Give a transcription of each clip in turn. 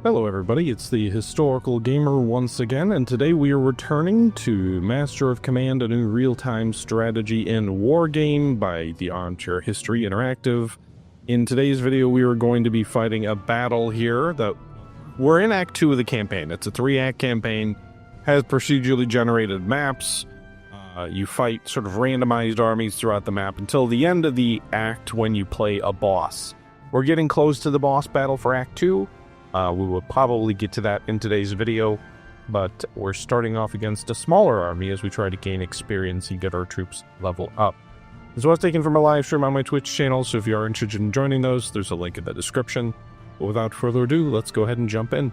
Hello everybody, it's the Historical Gamer once again, and today we are returning to Master of Command, a new real-time strategy in Wargame by the Armchair History Interactive. In today's video we are going to be fighting a battle here that we're in Act 2 of the campaign. It's a 3-act campaign, has procedurally generated maps. You fight sort of randomized armies throughout the map until the end of the act when you play a boss. We're getting close to the boss battle for Act 2. We will probably get to that in today's video, but we're starting off against a smaller army as we try to gain experience and get our troops level up. This was taken from a live stream on my Twitch channel, so if you are interested in joining those, there's a link in the description. But without further ado, let's go ahead and jump in.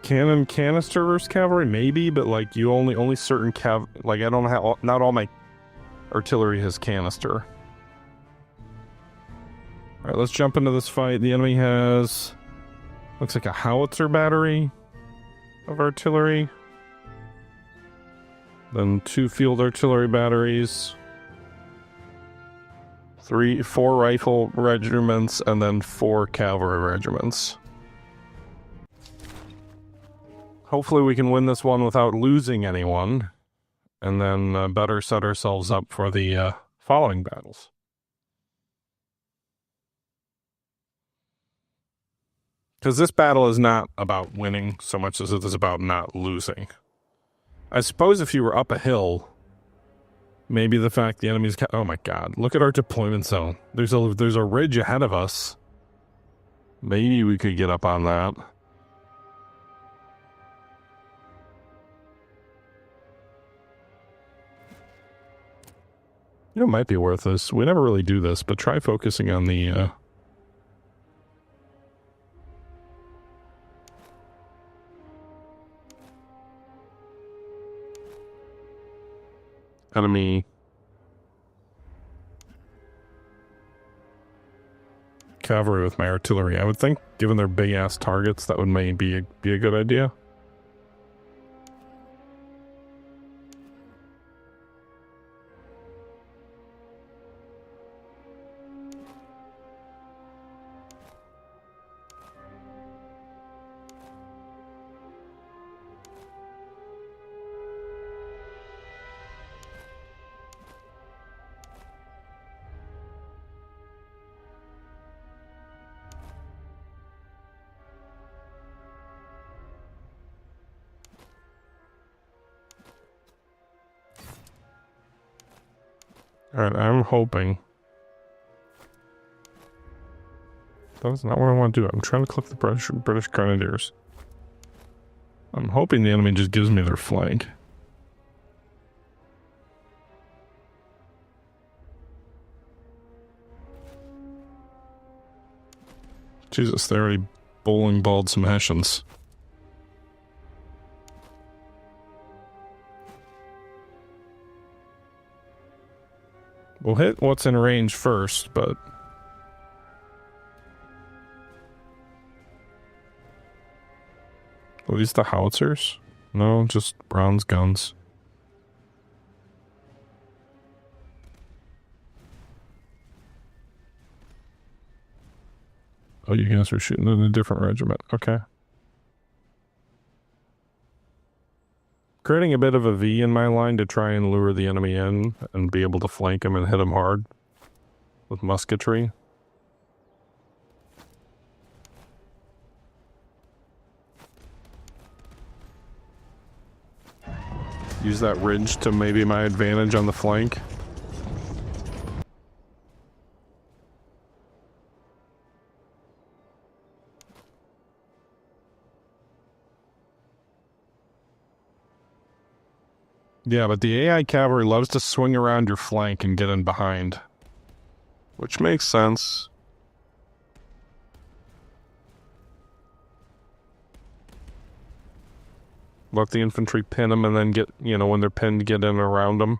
Cannon canister versus cavalry? Maybe, but like you only certain like I don't have, not all my artillery has canister. Alright, let's jump into this fight. The enemy has, looks like a howitzer battery of artillery. Then 2 field artillery batteries. 4 rifle regiments, and then 4 cavalry regiments. Hopefully we can win this one without losing anyone, and then better set ourselves up for the following battles. Because this battle is not about winning so much as it is about not losing. I suppose if you were up a hill, maybe the fact the enemy's... Oh my god, look at our deployment zone. There's a ridge ahead of us. Maybe we could get up on that. You know, it might be worth this. We never really do this, but try focusing on the... enemy cavalry with my artillery. I would think, given their big-ass targets, that would maybe be a good idea. Alright, I'm hoping. That's not what I want to do. I'm trying to click the British Grenadiers. I'm hoping the enemy just gives me their flank. Jesus, they already bowling balled some Hessians. We'll hit what's in range first, but... Are these the howitzers? No, just bronze guns. Oh, you guys are shooting in a different regiment. Okay. Creating a bit of a V in my line to try and lure the enemy in and be able to flank him and hit him hard with musketry. Use that ridge to maybe my advantage on the flank. Yeah, but the AI cavalry loves to swing around your flank and get in behind. Which makes sense. Let the infantry pin them and then get, you know, when they're pinned, get in around them.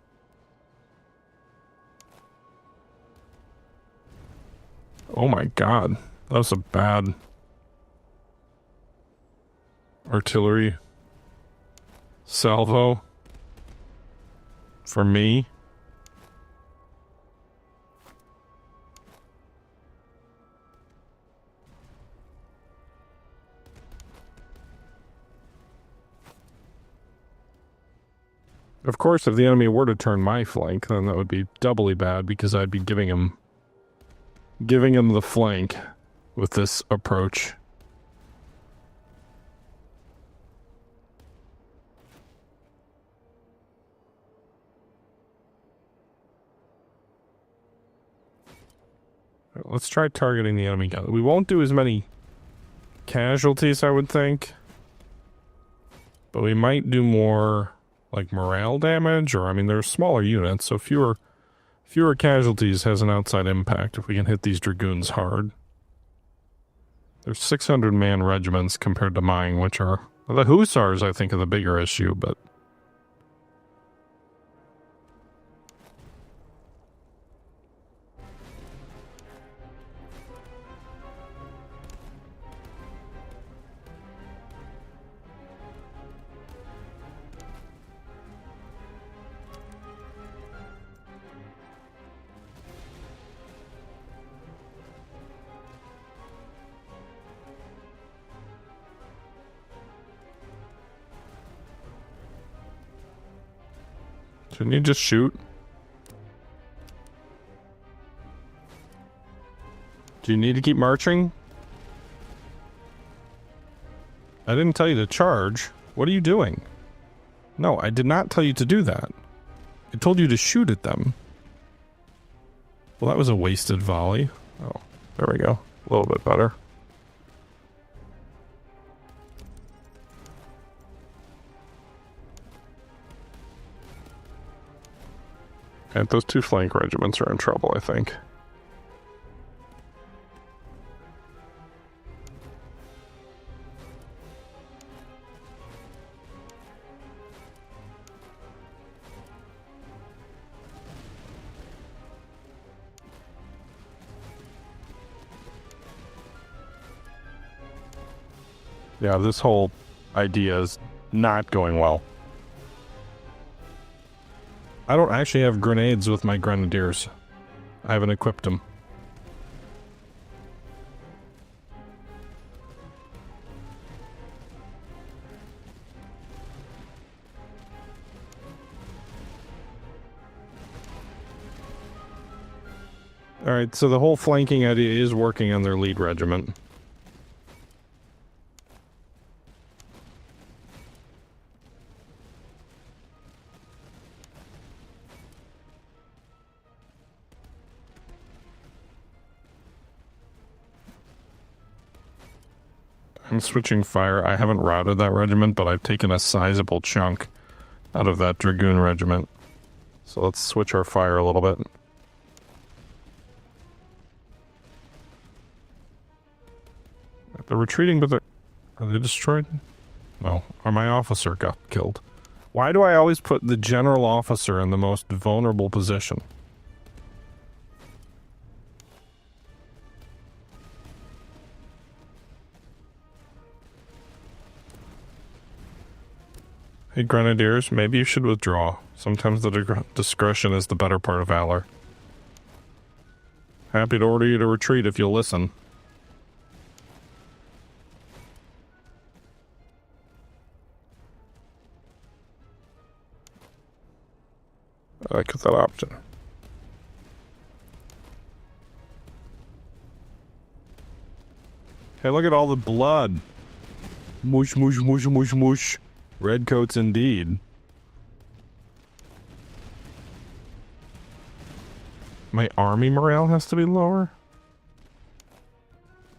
Oh my god. That was a bad artillery salvo. For me. Of course, if the enemy were to turn my flank, then that would be doubly bad because I'd be giving him the flank with this approach. Let's try targeting the enemy. We won't do as many casualties, I would think. But we might do more, like, morale damage, or, I mean, they're smaller units, so fewer casualties has an outside impact if we can hit these dragoons hard. There's 600-man regiments compared to mine, which are... Well, the hussars, I think, are the bigger issue, but... Shouldn't you just shoot? Do you need to keep marching? I didn't tell you to charge. What are you doing? No, I did not tell you to do that. I told you to shoot at them. Well, that was a wasted volley. Oh, there we go. A little bit better. And those two flank regiments are in trouble, I think. Yeah, this whole idea is not going well. I don't actually have grenades with my grenadiers. I haven't equipped them. Alright, so the whole flanking idea is working on their lead regiment. I'm switching fire. I haven't routed that regiment, but I've taken a sizable chunk out of that dragoon regiment. So let's switch our fire a little bit. They're retreating, but are they destroyed? No. Or my officer got killed. Why do I always put the general officer in the most vulnerable position? Hey, Grenadiers, maybe you should withdraw. Sometimes the discretion is the better part of valor. Happy to order you to retreat if you'll listen. I like that option. Hey, look at all the blood. Mush, mush, mush, mush, mush. Redcoats indeed. My army morale has to be lower?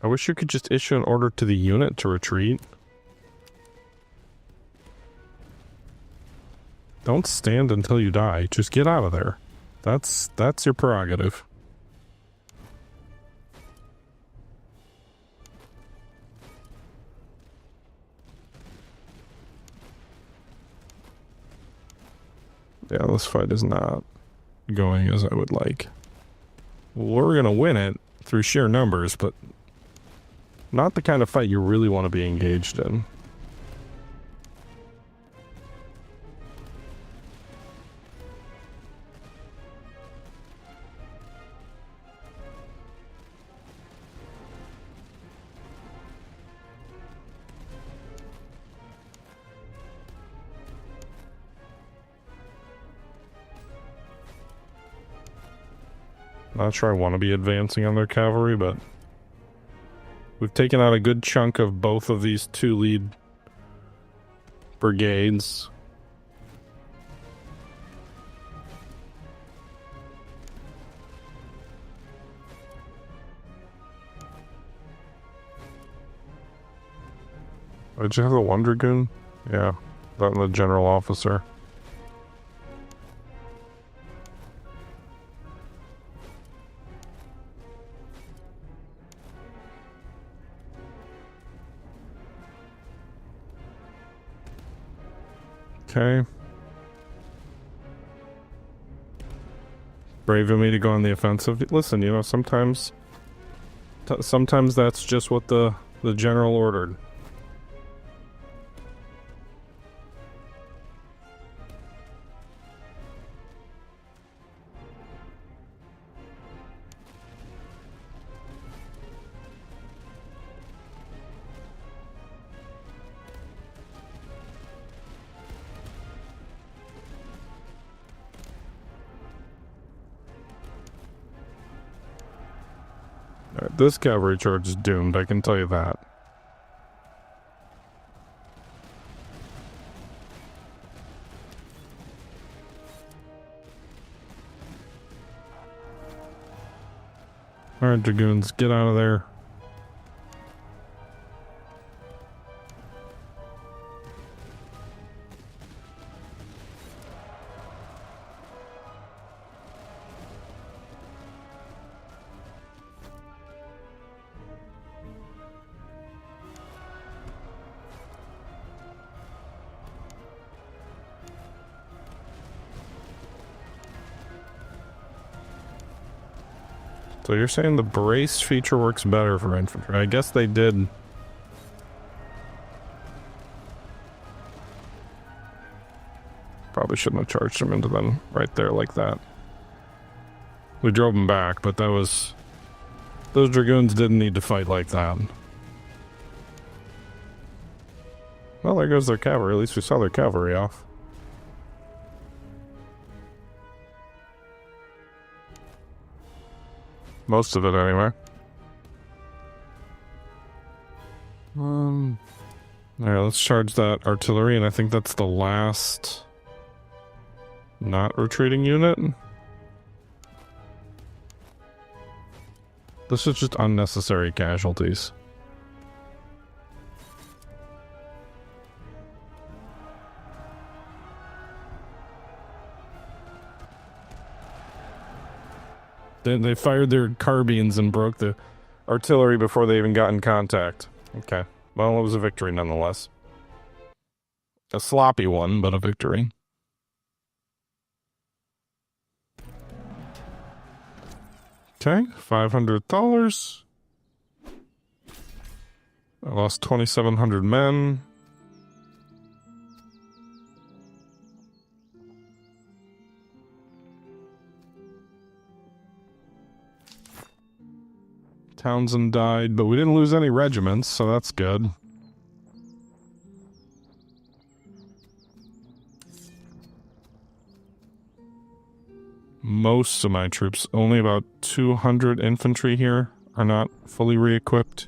I wish you could just issue an order to the unit to retreat. Don't stand until you die. Just get out of there. That's your prerogative. Yeah, this fight is not going as I would like. We're gonna win it through sheer numbers, but not the kind of fight you really want to be engaged in. Not sure I want to be advancing on their cavalry, but we've taken out a good chunk of both of these two lead brigades. Did you have the one dragoon? Yeah, that and the general officer. Okay. Brave of me to go on the offensive. Listen, you know, sometimes that's just what the general ordered. This cavalry charge is doomed, I can tell you that. Alright, dragoons, get out of there. So you're saying the brace feature works better for infantry? I guess they did. Probably shouldn't have charged them into them right there like that. We drove them back, but that was... Those dragoons didn't need to fight like that. Well, there goes their cavalry. At least we saw their cavalry off. Most of it, anyway. Alright, let's charge that artillery, and I think that's the last not retreating unit. This is just unnecessary casualties. They fired their carbines and broke the artillery before they even got in contact. Okay. Well, it was a victory nonetheless. A sloppy one, but a victory. Okay, $500. I lost 2,700 men. Townsend died, but we didn't lose any regiments, so that's good. Most of my troops, only about 200 infantry here, are not fully re-equipped.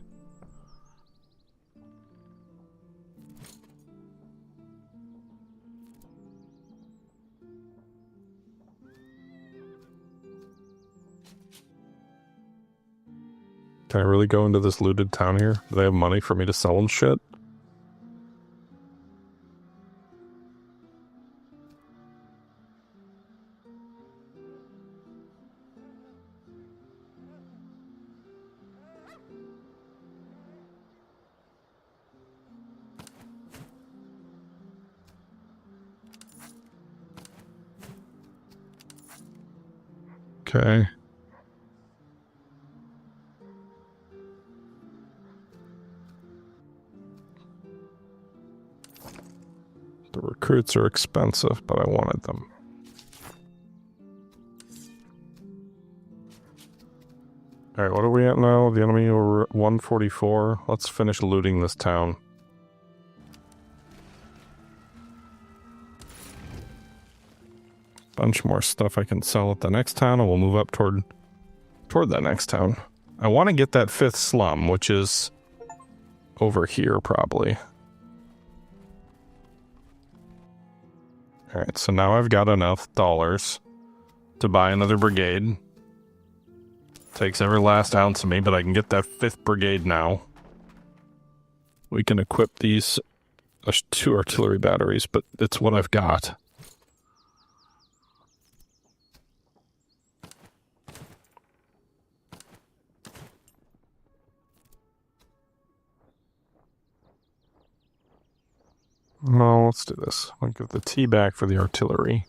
Can I really go into this looted town here? Do they have money for me to sell them shit? Okay. The recruits are expensive, but I wanted them. Alright, what are we at now? The enemy over 144. Let's finish looting this town. Bunch more stuff I can sell at the next town, and we'll move up toward toward that next town. I want to get that 5th slum, which is over here, probably. Alright, so now I've got enough dollars to buy another brigade. Takes every last ounce of me, but I can get that 5th brigade now. We can equip these 2 artillery batteries, but it's what I've got. No, let's do this. I'll give the T back for the artillery.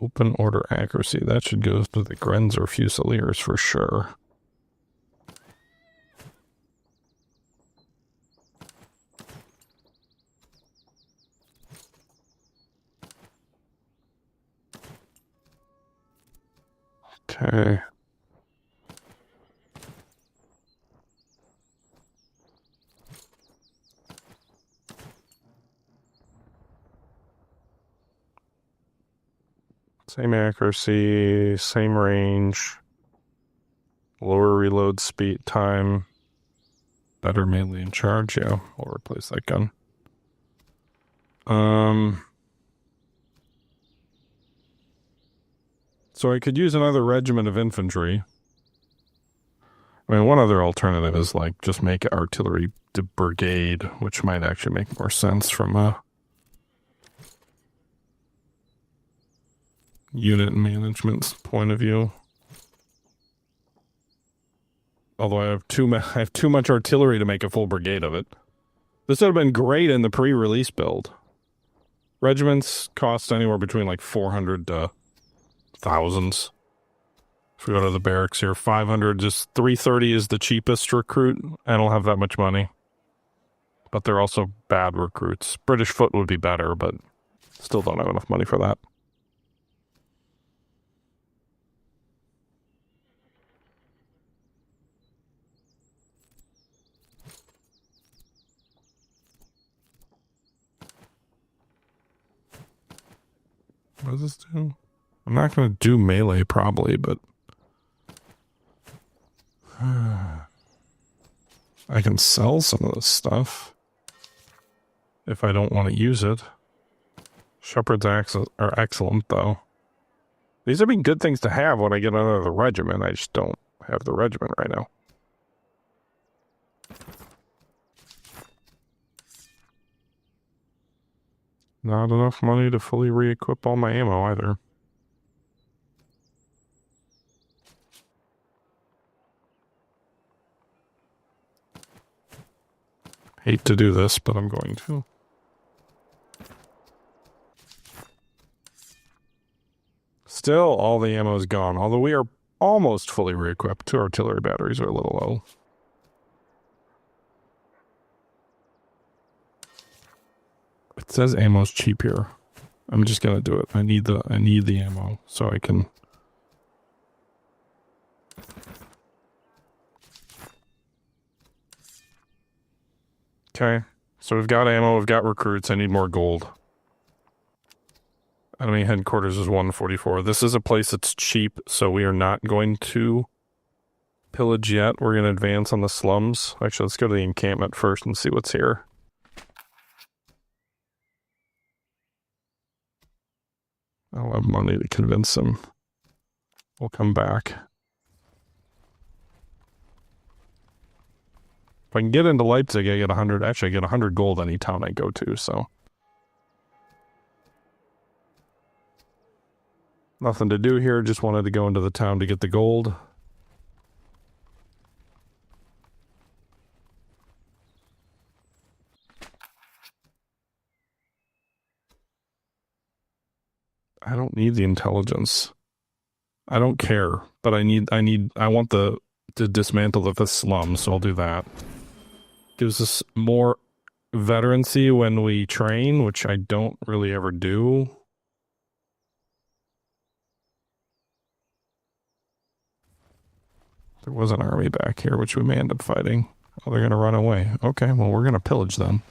Open order accuracy. That should go to the Grenzer Fusiliers for sure. Okay. Same accuracy, same range, lower reload speed time, better melee and charge. Yeah, I'll replace that gun. So I could use another regiment of infantry. I mean, one other alternative is like just make artillery the brigade, which might actually make more sense from a unit management's point of view. Although I have too much artillery to make a full brigade of it. This would have been great in the pre-release build. Regiments cost anywhere between like 400 to thousands. If we go to the barracks here, 500, just 330 is the cheapest recruit. I don't have that much money. But they're also bad recruits. British Foot would be better, but still don't have enough money for that. What does this do? I'm not going to do melee probably, but I can sell some of this stuff if I don't want to use it. Shepherds are excellent, though. These would be good things to have when I get another regiment. I just don't have the regiment right now. Not enough money to fully re-equip all my ammo either. Hate to do this, but I'm going to. Still, all the ammo is gone, although we are almost fully re-equipped. 2 artillery batteries are a little low. It says ammo's cheap here. I'm just gonna do it. I need the ammo so I can. Okay, so we've got ammo, we've got recruits. I need more gold. Enemy headquarters is 144. This is a place that's cheap, so we are not going to pillage yet. We're going to advance on the slums. Actually, let's go to the encampment first and see what's here. I'll have money to convince him. We'll come back. If I can get into Leipzig, I get 100. Actually, I get 100 gold any town I go to, so. Nothing to do here, just wanted to go into the town to get the gold. I don't need the intelligence. I don't care, but I want to dismantle the slum, so I'll do that. Gives us more veterancy when we train, which I don't really ever do. There was an army back here, which we may end up fighting. Oh, they're going to run away. Okay, well, we're going to pillage them.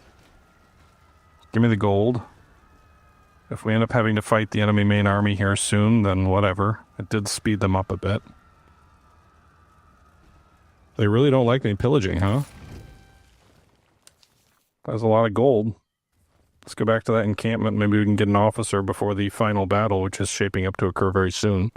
Give me the gold. If we end up having to fight the enemy main army here soon, then whatever. It did speed them up a bit. They really don't like me pillaging, huh? That's a lot of gold. Let's go back to that encampment. Maybe we can get an officer before the final battle, which is shaping up to occur very soon.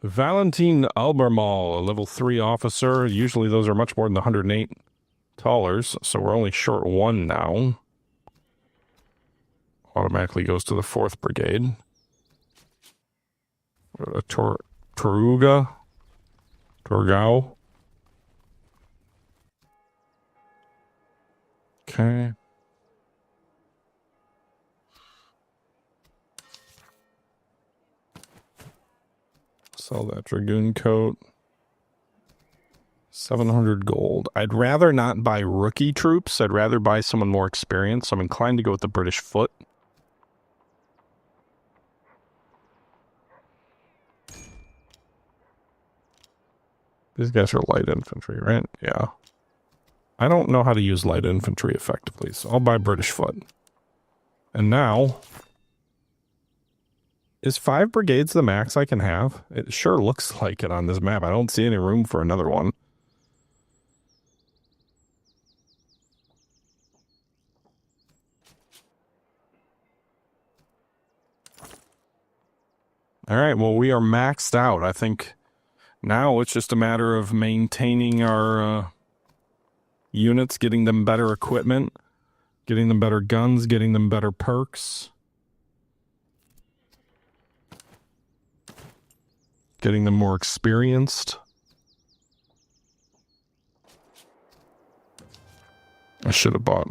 Valentin Albermal, a level 3 officer. Usually those are much more than the 108 tallers, so we're only short 1 now. Automatically goes to the 4th Brigade. Torgau. Okay. Sell that Dragoon coat. 700 gold. I'd rather not buy rookie troops. I'd rather buy someone more experienced. So I'm inclined to go with the British Foot. These guys are light infantry, right? Yeah. I don't know how to use light infantry effectively, so I'll buy British Foot. And now, is 5 brigades the max I can have? It sure looks like it on this map. I don't see any room for another one. All right, well, we are maxed out. I think now it's just a matter of maintaining our units, getting them better equipment, getting them better guns, getting them better perks, getting them more experienced. I should have bought.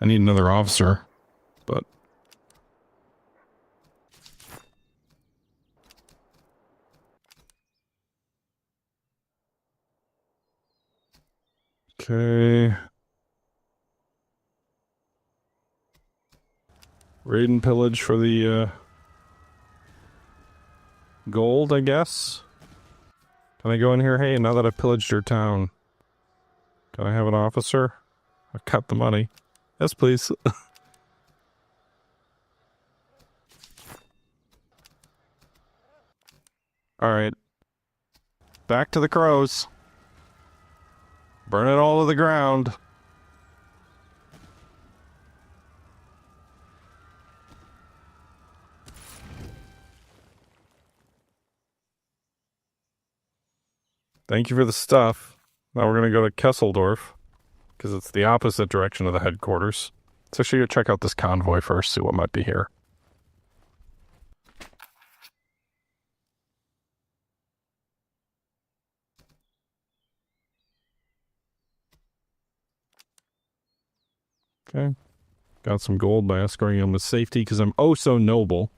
I need another officer, but okay. Raid and pillage for the gold, I guess. Can I go in here? Hey, now that I've pillaged your town, can I have an officer? I've cut the money. Yes, please. All right. Back to the crows. Burn it all to the ground. Thank you for the stuff. Now we're going to go to Kesseldorf, because it's the opposite direction of the headquarters. Let's actually go check out this convoy first, see what might be here. Okay. Got some gold by escorting them with safety, because I'm oh so noble.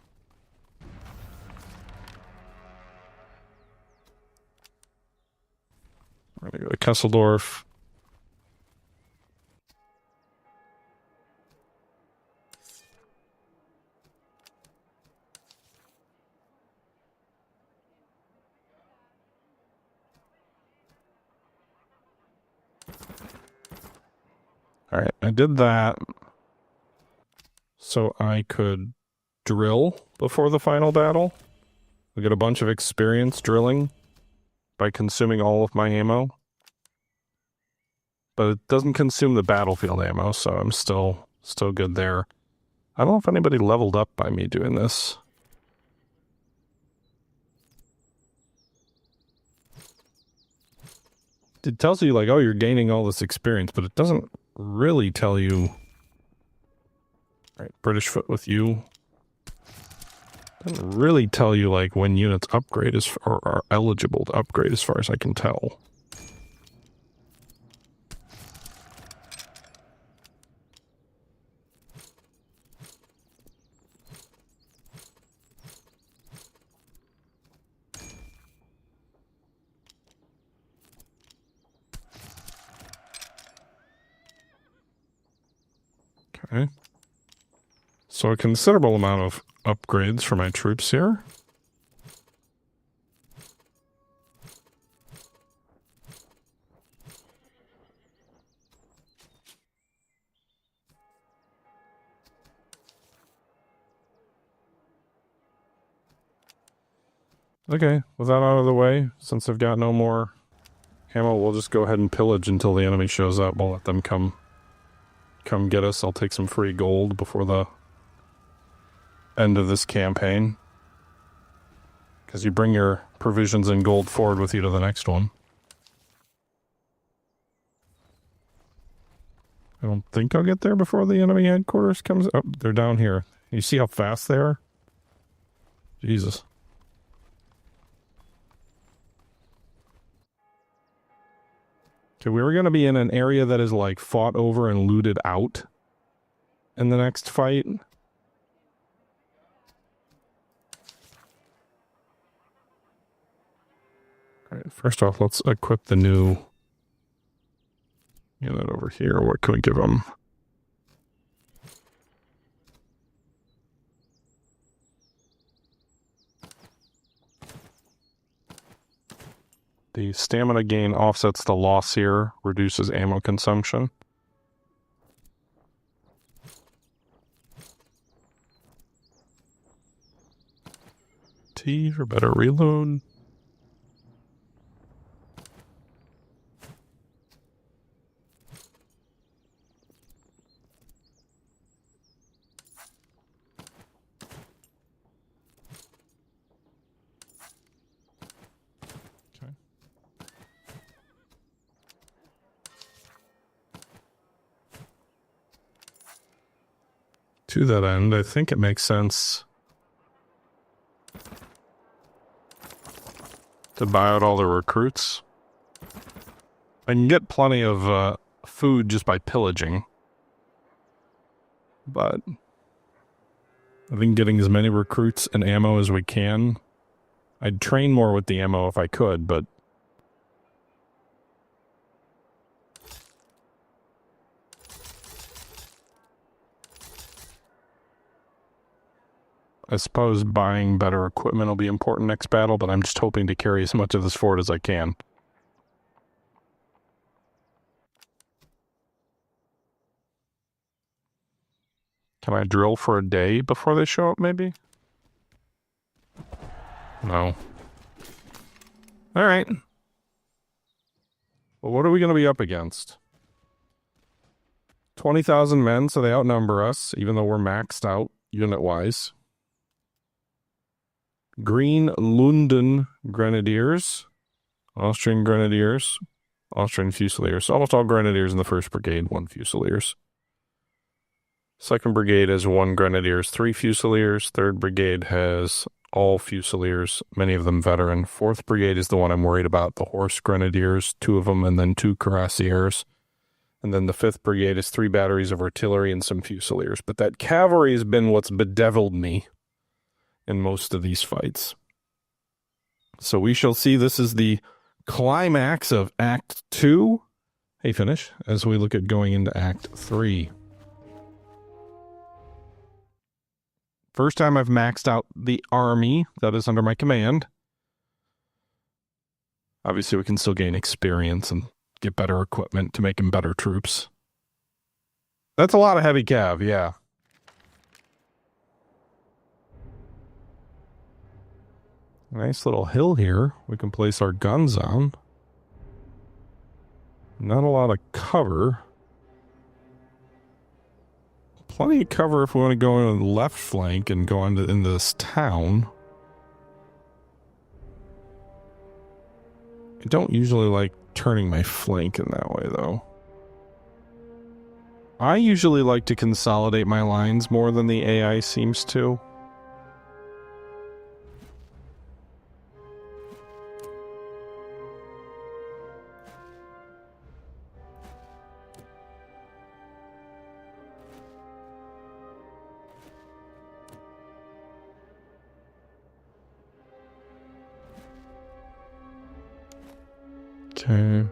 We're going to go to Kesseldorf. Alright, I did that so I could drill before the final battle. We get a bunch of experience drilling by consuming all of my ammo. But it doesn't consume the battlefield ammo, so I'm still good there. I don't know if anybody leveled up by me doing this. It tells you, like, oh, you're gaining all this experience, but it doesn't really tell you... Alright, British Foot with you. Doesn't really tell you, like, when units upgrade or are eligible to upgrade, as far as I can tell. Okay. So a considerable amount of upgrades for my troops here. Okay, with that out of the way, since I've got no more ammo, we'll just go ahead and pillage until the enemy shows up. We'll let them come get us. I'll take some free gold before the end of this campaign. Because you bring your provisions and gold forward with you to the next one. I don't think I'll get there before the enemy headquarters comes. Oh, they're down here. You see how fast they are? Jesus. Okay, we were going to be in an area that is like fought over and looted out in the next fight. Alright, first off, let's equip the new unit over here. What can we give them? The stamina gain offsets the loss here, reduces ammo consumption. T for better reload. To that end, I think it makes sense to buy out all the recruits. I can get plenty of food just by pillaging, but I think getting as many recruits and ammo as we can. I'd train more with the ammo if I could, but I suppose buying better equipment will be important next battle, but I'm just hoping to carry as much of this forward as I can. Can I drill for a day before they show up, maybe? No. Alright. Well, what are we going to be up against? 20,000 men, so they outnumber us, even though we're maxed out unit-wise. Green Lunden Grenadiers, Austrian Grenadiers, Austrian Fusiliers. So almost all Grenadiers in the 1st Brigade, 1 Fusiliers. 2nd Brigade has 1 Grenadiers, 3 Fusiliers. 3rd Brigade has all Fusiliers, many of them veteran. 4th Brigade is the one I'm worried about, the Horse Grenadiers, 2 of them, and then 2 Cuirassiers. And then the 5th Brigade is 3 batteries of artillery and some Fusiliers. But that cavalry has been what's bedeviled me in most of these fights. So we shall see. This is the climax of Act 2. Hey, finish, as we look at going into Act 3. First time I've maxed out the army that is under my command. Obviously, we can still gain experience and get better equipment to make them better troops. That's a lot of heavy cav, yeah. Nice little hill here we can place our guns on. Not a lot of cover. Plenty of cover if we want to go on the left flank and go into this town. I don't usually like turning my flank in that way, though. I usually like to consolidate my lines more than the AI seems to. Okay. I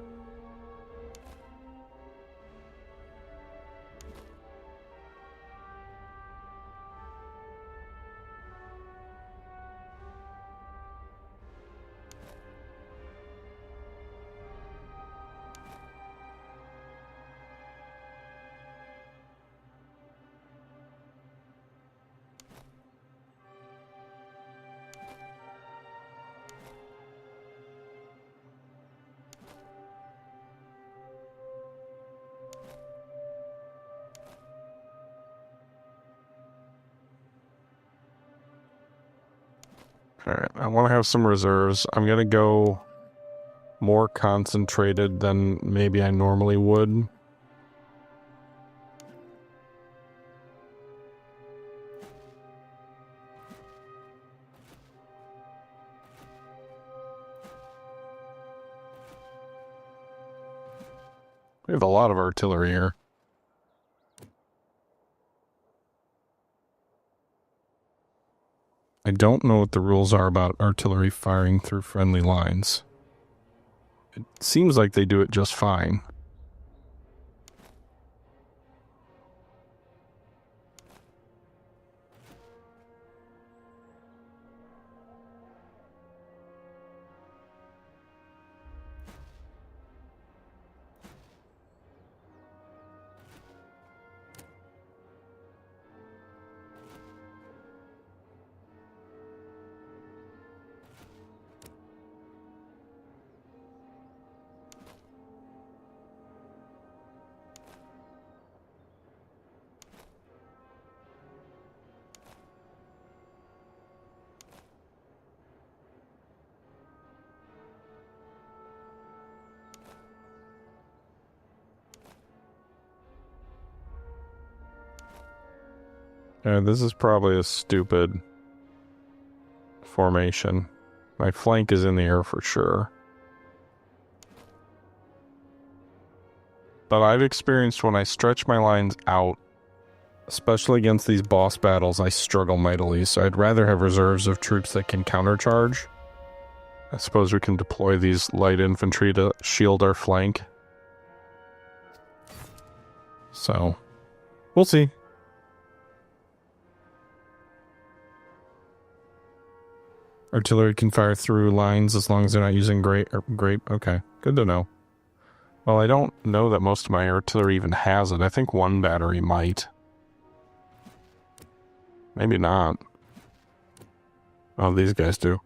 Alright, I want to have some reserves. I'm going to go more concentrated than maybe I normally would. We have a lot of artillery here. I don't know what the rules are about artillery firing through friendly lines. It seems like they do it just fine. This is probably a stupid formation. My flank is in the air for sure. But I've experienced when I stretch my lines out, especially against these boss battles, I struggle mightily, so I'd rather have reserves of troops that can countercharge. I suppose we can deploy these light infantry to shield our flank. So, we'll see. Artillery can fire through lines as long as they're not using grape. Okay, good to know. Well, I don't know that most of my artillery even has it. I think one battery might. Maybe not. Oh, these guys do.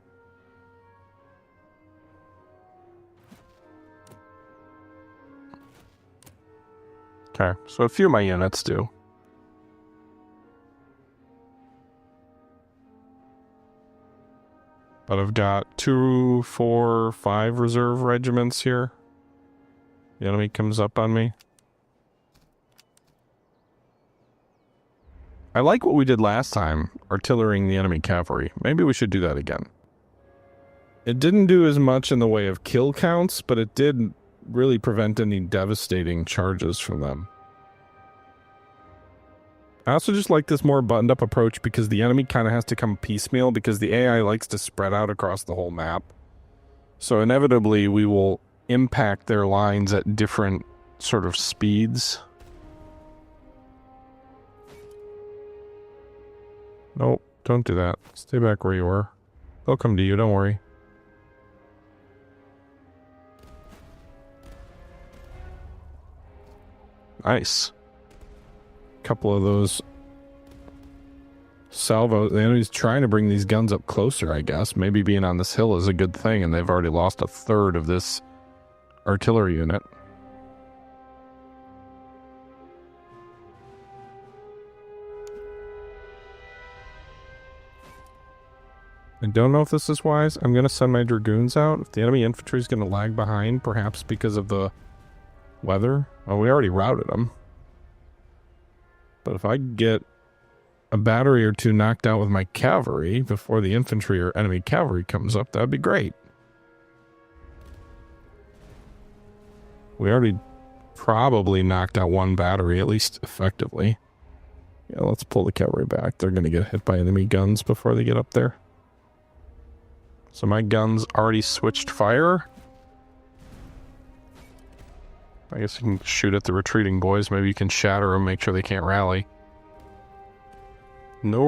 Okay, so a few of my units do. But I've got 2, 4, 5 reserve regiments here. The enemy comes up on me. I like what we did last time, artillerying the enemy cavalry. Maybe we should do that again. It didn't do as much in the way of kill counts, but it did really prevent any devastating charges from them. I also just like this more buttoned-up approach because the enemy kind of has to come piecemeal because the AI likes to spread out across the whole map. So inevitably, we will impact their lines at different sort of speeds. Nope, don't do that. Stay back where you were. They'll come to you, don't worry. Nice. Couple of those salvos. The enemy's trying to bring these guns up closer, I guess. Maybe being on this hill is a good thing, and they've already lost a third of this artillery unit. I don't know if this is wise. I'm going to send my dragoons out. If the enemy infantry is going to lag behind, perhaps because of the weather. Well, we already routed them. But if I get a battery or two knocked out with my cavalry before the infantry or enemy cavalry comes up, that'd be great. We already probably knocked out one battery, at least effectively. Yeah, let's pull the cavalry back. They're going to get hit by enemy guns before they get up there. So my guns already switched fire. I guess you can shoot at the retreating boys. Maybe you can shatter them, make sure they can't rally. No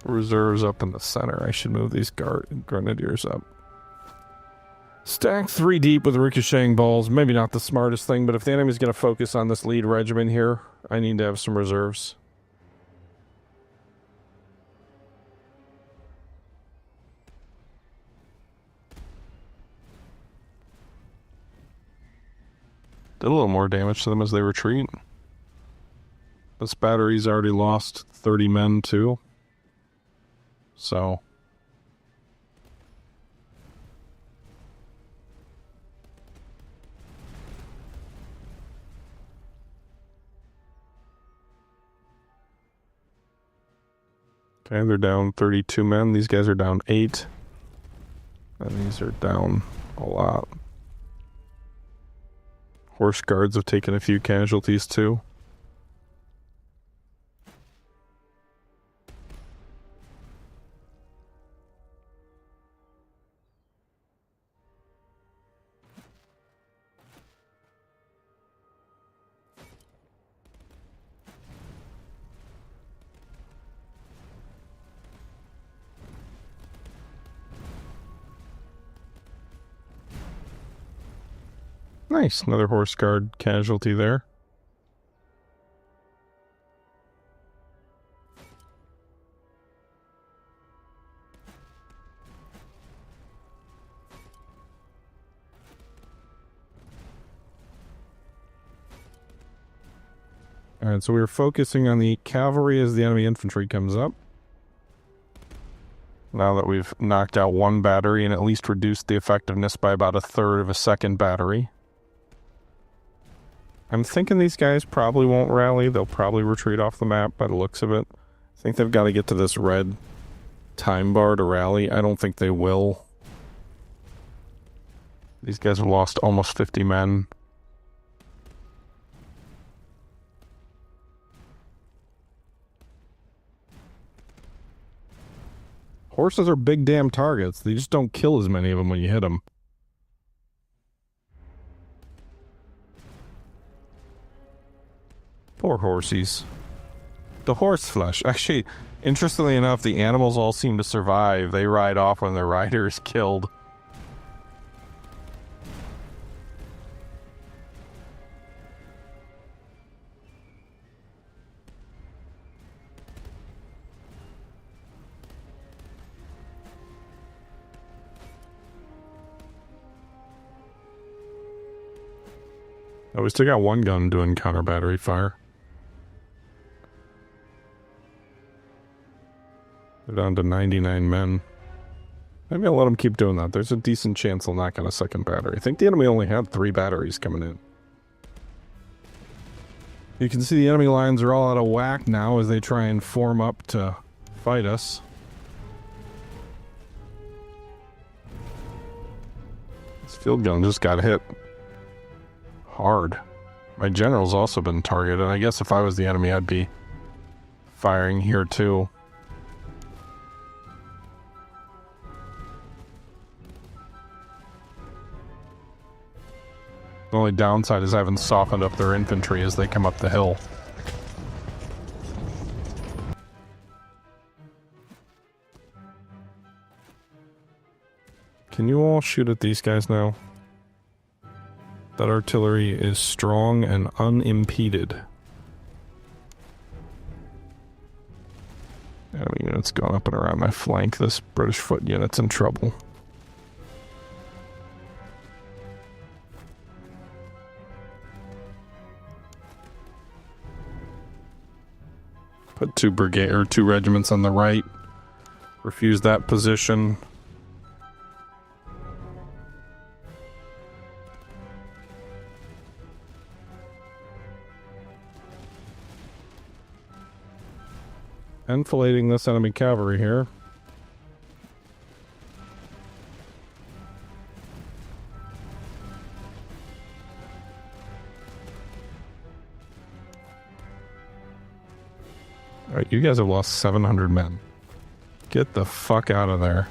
reserves up in the center. I should move these grenadiers up. Stack 3 deep with ricocheting balls. Maybe not the smartest thing, but if the enemy's going to focus on this lead regiment here, I need to have some reserves. Did a little more damage to them as they retreat. This battery's already lost 30 men too. So Okay, they're down 32 men. These guys are down 8. And these are down a lot. Horse guards have taken a few casualties too. Nice, another horse guard casualty there. Alright, so we're focusing on the cavalry as the enemy infantry comes up. Now that we've knocked out one battery and at least reduced the effectiveness by about a third of a second battery. I'm thinking these guys probably won't rally. They'll probably retreat off the map by the looks of it. I think they've got to get to this red time bar to rally. I don't think they will. These guys have lost almost 50 men. Horses are big damn targets. They just don't kill as many of them when you hit them. Poor horsies. The horse flesh. Actually, interestingly enough, the animals all seem to survive. They ride off when their rider is killed. Oh, we still got one gun doing counter battery fire. They're down to 99 men. Maybe I'll let them keep doing that. There's a decent chance they'll knock out a second battery. I think the enemy only had 3 batteries coming in. You can see the enemy lines are all out of whack now as they try and form up to fight us. This field gun just got hit hard. My general's also been targeted. I guess if I was the enemy, I'd be firing here too. The only downside is I haven't softened up their infantry as they come up the hill. Can you all shoot at these guys now? That artillery is strong and unimpeded. Enemy units going up and around my flank. This British foot unit's in trouble. Put 2 regiments on the right. Refuse that position. Enfilading this enemy cavalry here. Alright, you guys have lost 700 men. Get the fuck out of there.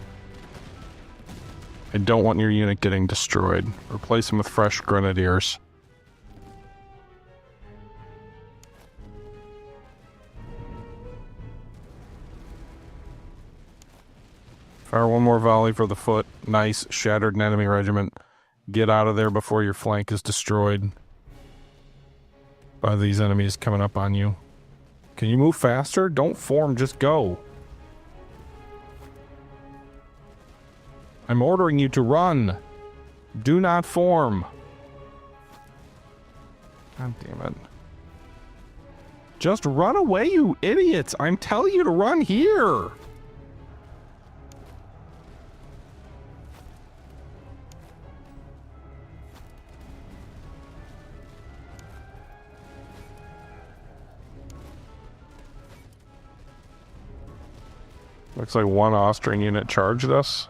I don't want your unit getting destroyed. Replace them with fresh grenadiers. Fire one more volley for the foot. Nice. Shattered an enemy regiment. Get out of there before your flank is destroyed by these enemies coming up on you. Can you move faster? Don't form, just go. I'm ordering you to run. Do not form. God damn it. Just run away, you idiots. I'm telling you to run here. Looks like one Austrian unit charged us.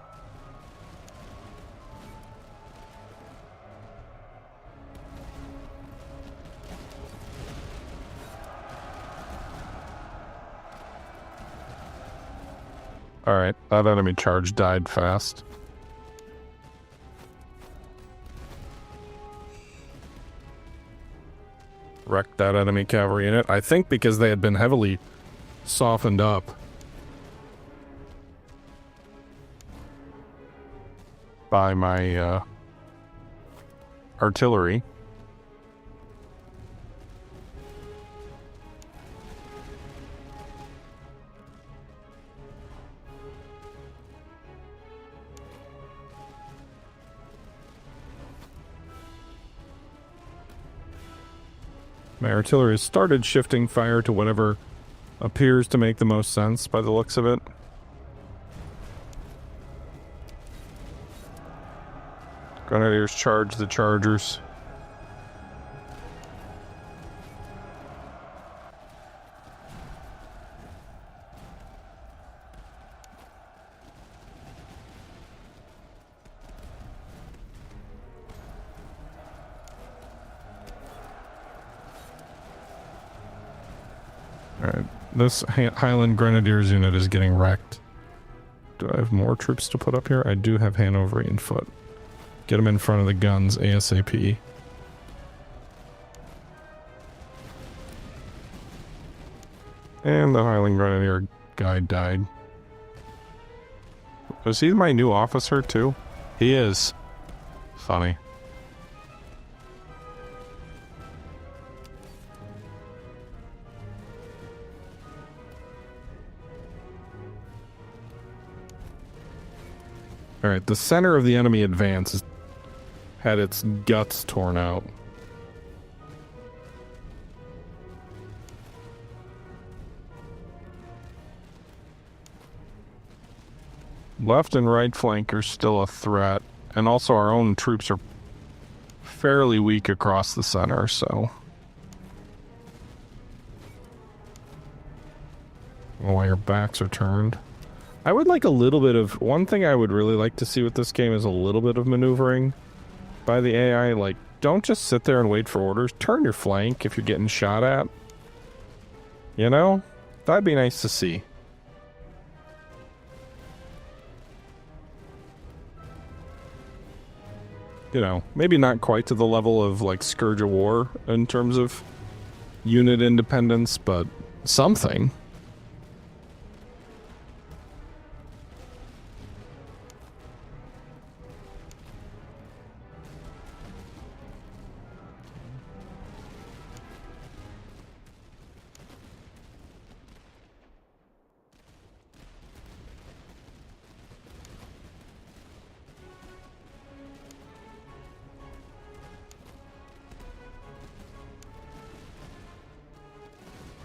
Alright, that enemy charge died fast. Wrecked that enemy cavalry unit. I think because they had been heavily softened up. By my artillery. My artillery has started shifting fire to whatever appears to make the most sense by the looks of it. Grenadiers charge the chargers. Alright, this Highland Grenadiers unit is getting wrecked. Do I have more troops to put up here? I do have Hanoverian foot. Get them in front of the guns ASAP. And the Highland Grenadier guy died. Was he my new officer too? He is. Funny. Alright, the center of the enemy advance had its guts torn out. Left and right flank are still a threat, and also our own troops are fairly weak across the center, so... While your backs are turned. I would like a little bit of... One thing I would really like to see with this game is a little bit of maneuvering by the AI. Like, don't just sit there and wait for orders. Turn your flank if you're getting shot at. You know? That'd be nice to see. You know, maybe not quite to the level of, like, Scourge of War in terms of unit independence, but something.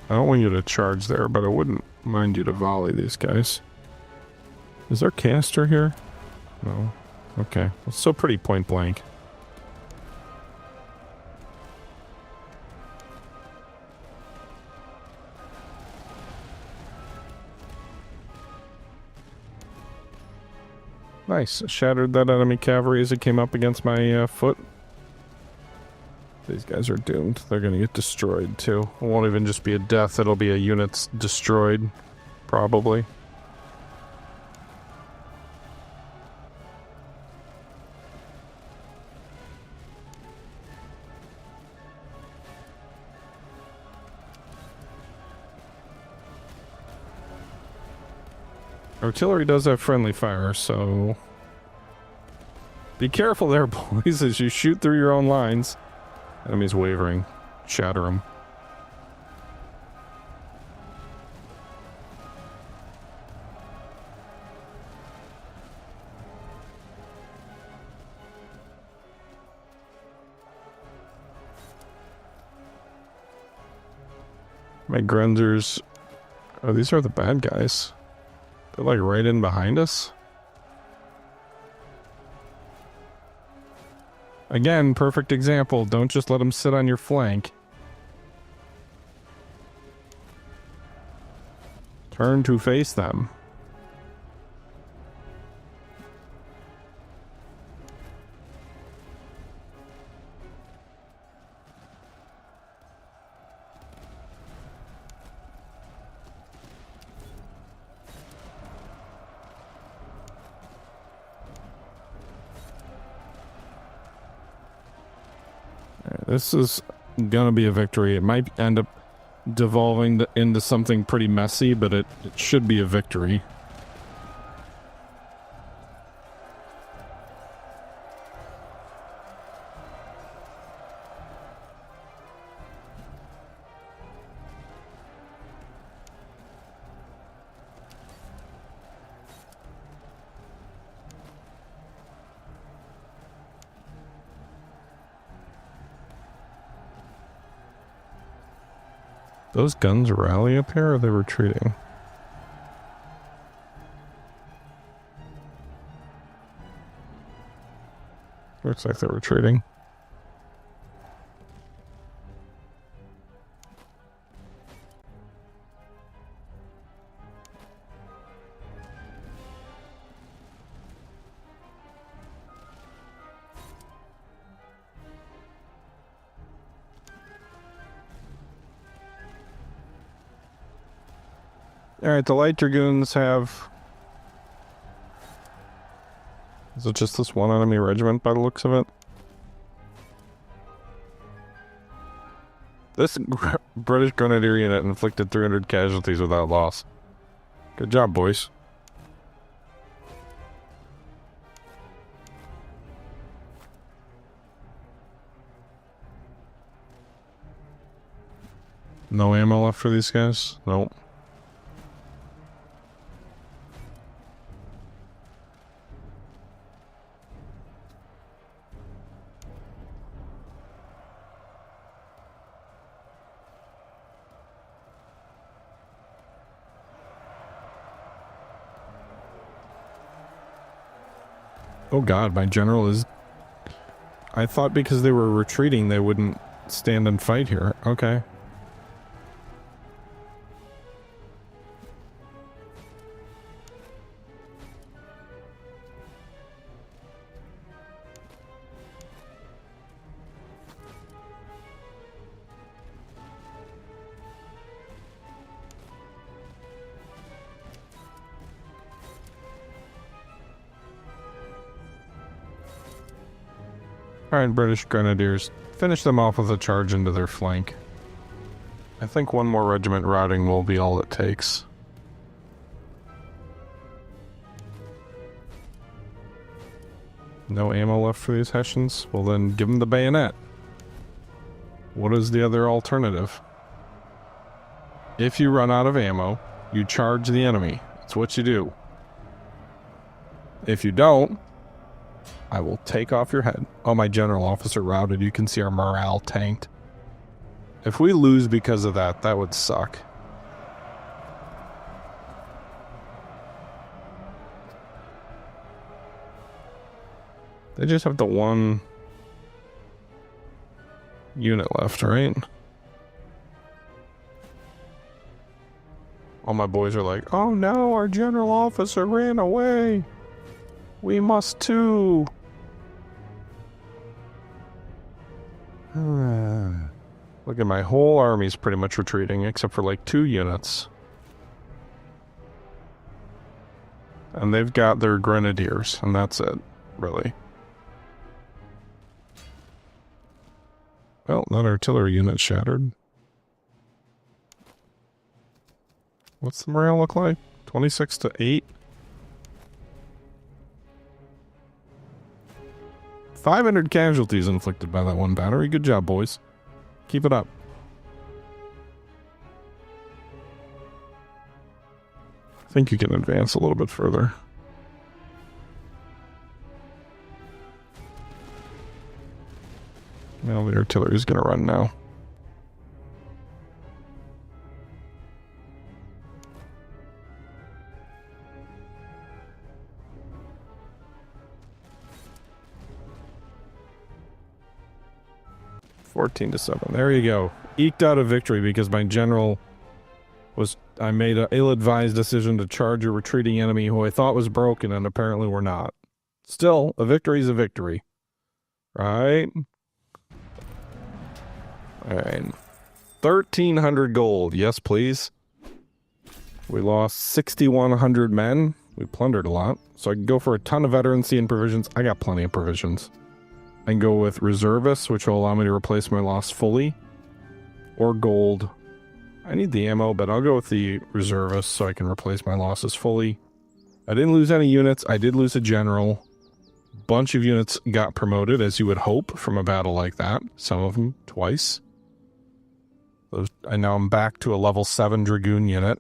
I don't want you to charge there, but I wouldn't mind you to volley these guys. Is there canister here? No. Okay. It's still pretty point blank. Nice. Shattered that enemy cavalry as it came up against my foot. These guys are doomed. They're going to get destroyed, too. It won't even just be a death. It'll be a unit's destroyed, probably. Artillery does have friendly fire, so... Be careful there, boys, as you shoot through your own lines. Enemy's wavering. Shatter them. My Grenzers... Oh, these are the bad guys. They're like right in behind us. Again, perfect example. Don't just let them sit on your flank. Turn to face them. This is gonna be a victory. It might end up devolving into something pretty messy, but it should be a victory. Those guns rally up here, or are they retreating? Looks like they're retreating. Alright, the light dragoons have... Is it just this one enemy regiment by the looks of it? This British grenadier unit inflicted 300 casualties without loss. Good job, boys. No ammo left for these guys? Nope. Oh god, my general is... I thought because they were retreating they wouldn't stand and fight here. Okay. Alright, British Grenadiers. Finish them off with a charge into their flank. I think one more regiment routing will be all it takes. No ammo left for these Hessians? Well then, give them the bayonet. What is the other alternative? If you run out of ammo, you charge the enemy. That's what you do. If you don't, I will take off your head. Oh, my general officer routed. You can see our morale tanked. If we lose because of that, that would suck. They just have the one unit left, right? All my boys are like, oh no, our general officer ran away. We must too. Look at my whole army's pretty much retreating except for like 2 units. And they've got their grenadiers, and that's it, really. Well, that artillery unit shattered. What's the morale look like? 26 to 8? 500 casualties inflicted by that one battery. Good job, boys. Keep it up. I think you can advance a little bit further. Well, the artillery is going to run now. (14-7). There you go. Eked out a victory because my general was... I made an ill-advised decision to charge a retreating enemy who I thought was broken, and apparently we're not. Still, a victory's a victory. Right? Alright. 1,300 gold. Yes, please. We lost 6,100 men. We plundered a lot. So I can go for a ton of veterancy and provisions. I got plenty of provisions. and go with reservists, which will allow me to replace my loss fully, or gold. I need the ammo, but I'll go with the reservists so I can replace my losses fully. I didn't lose any units. I did lose a general. Bunch of units got promoted, as you would hope from a battle like that. Some of them twice. And now I'm back to a level 7 Dragoon unit.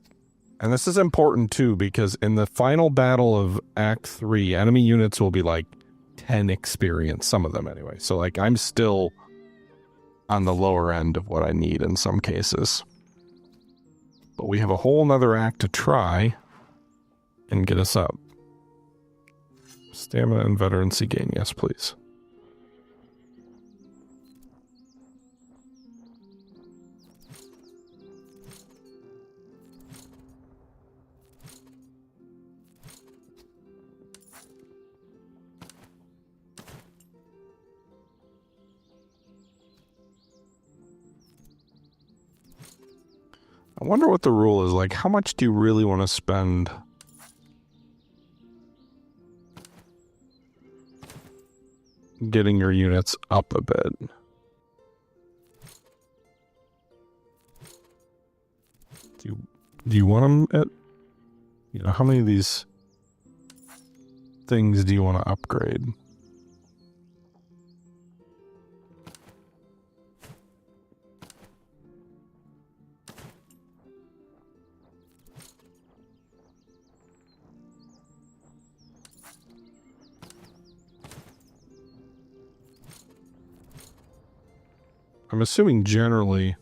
And this is important too, because in the final battle of Act 3, enemy units will be like 10 experience, some of them anyway. So like I'm still on the lower end of what I need in some cases. But we have a whole nother act to try and get us up. Stamina and veterancy gain, yes please. I wonder what the rule is. Like, how much do you really want to spend getting your units up a bit? Do you want them at, you know, how many of these things do you want to upgrade? I'm assuming generally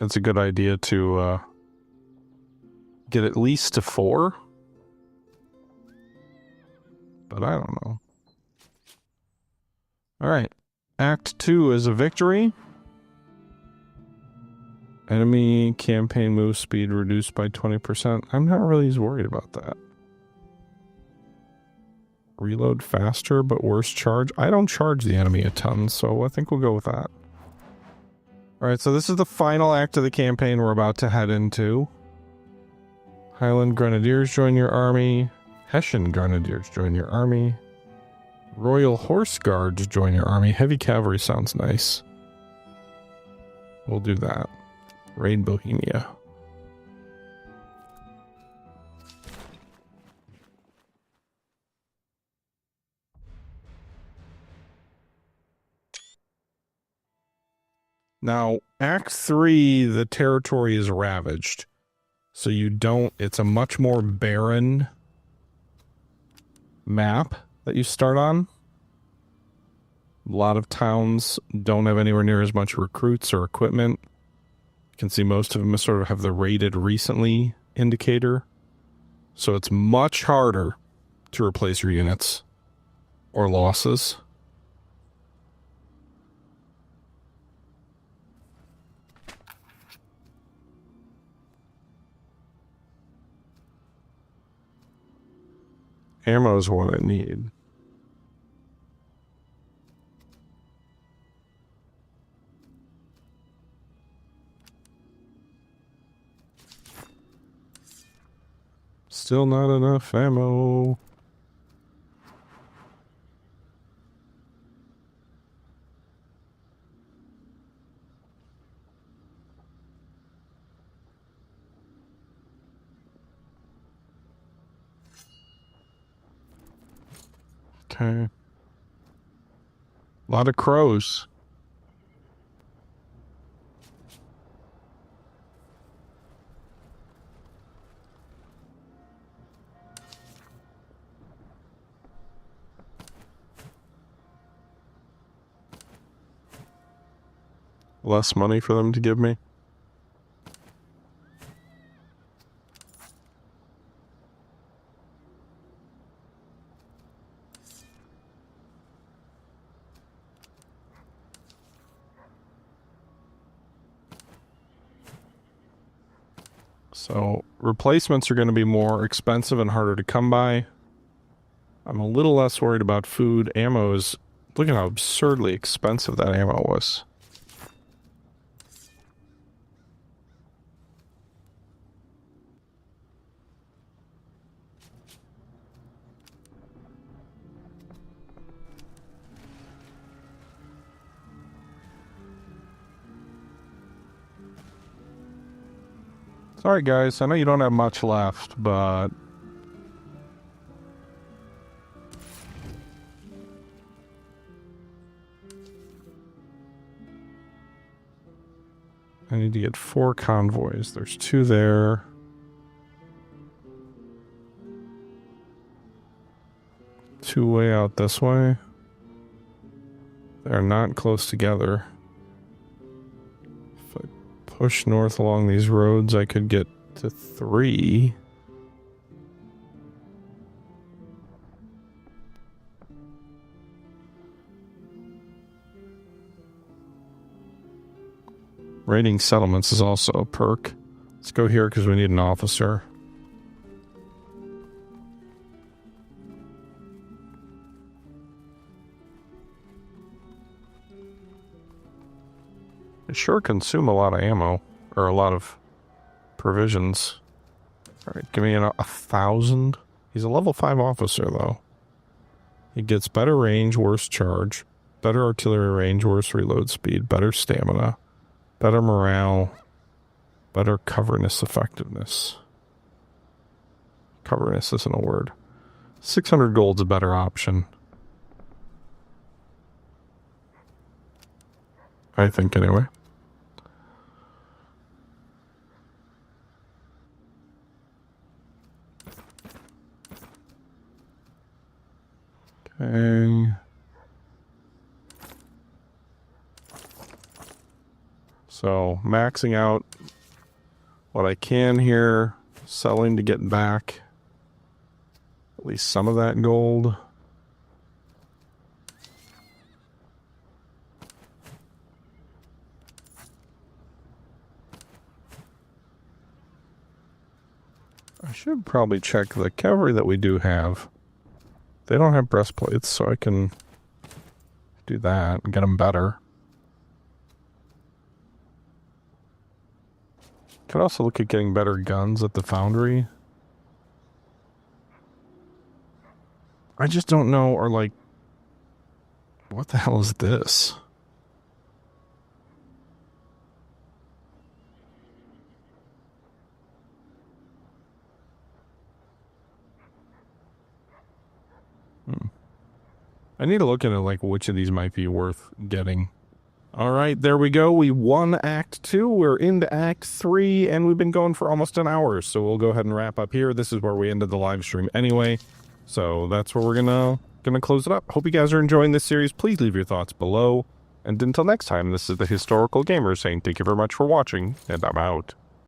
it's a good idea to get at least to 4. But I don't know. Alright. Act 2 is a victory. Enemy campaign move speed reduced by 20%. I'm not really as worried about that. Reload faster, but worse charge. I don't charge the enemy a ton, so I think we'll go with that. Alright, so this is the final act of the campaign we're about to head into. Highland Grenadiers join your army. Hessian Grenadiers join your army. Royal Horse Guards join your army. Heavy Cavalry sounds nice. We'll do that. Raid Bohemia. Now, Act 3, the territory is ravaged. So you don't, it's a much more barren map that you start on. A lot of towns don't have anywhere near as much recruits or equipment. You can see most of them sort of have the raided recently indicator. So it's much harder to replace your units or losses. Ammo is what I need. Still not enough ammo. Okay. A lot of crows. Less money for them to give me. So replacements are going to be more expensive and harder to come by. I'm a little less worried about food. Ammo is... Look at how absurdly expensive that ammo was. Sorry guys, I know you don't have much left, but... I need to get 4 convoys. There's 2 there. Two way out this way. They're not close together. If I push north along these roads, I could get to 3. Raiding settlements is also a perk. Let's go here because we need an officer. It sure consume a lot of ammo, or a lot of provisions. Alright, give me 1,000. He's a level 5 officer, though. He gets better range, worse charge. Better artillery range, worse reload speed. Better stamina. Better morale. Better coverness effectiveness. Coverness isn't a word. 600 gold's a better option. I think, anyway. Okay. So, maxing out what I can here, selling to get back at least some of that gold. I should probably check the cavalry that we do have. They don't have breastplates, so I can do that and get them better. Could also look at getting better guns at the foundry. I just don't know, or like, what the hell is this? I need to look into like which of these might be worth getting. All right, there we go. We won Act 2. We're into Act 3, and we've been going for almost an hour, so we'll go ahead and wrap up here. This is where we ended the live stream anyway, so that's where we're gonna close it up. Hope you guys are enjoying this series. Please leave your thoughts below, and until next time, this is the Historical Gamer saying thank you very much for watching, and I'm out.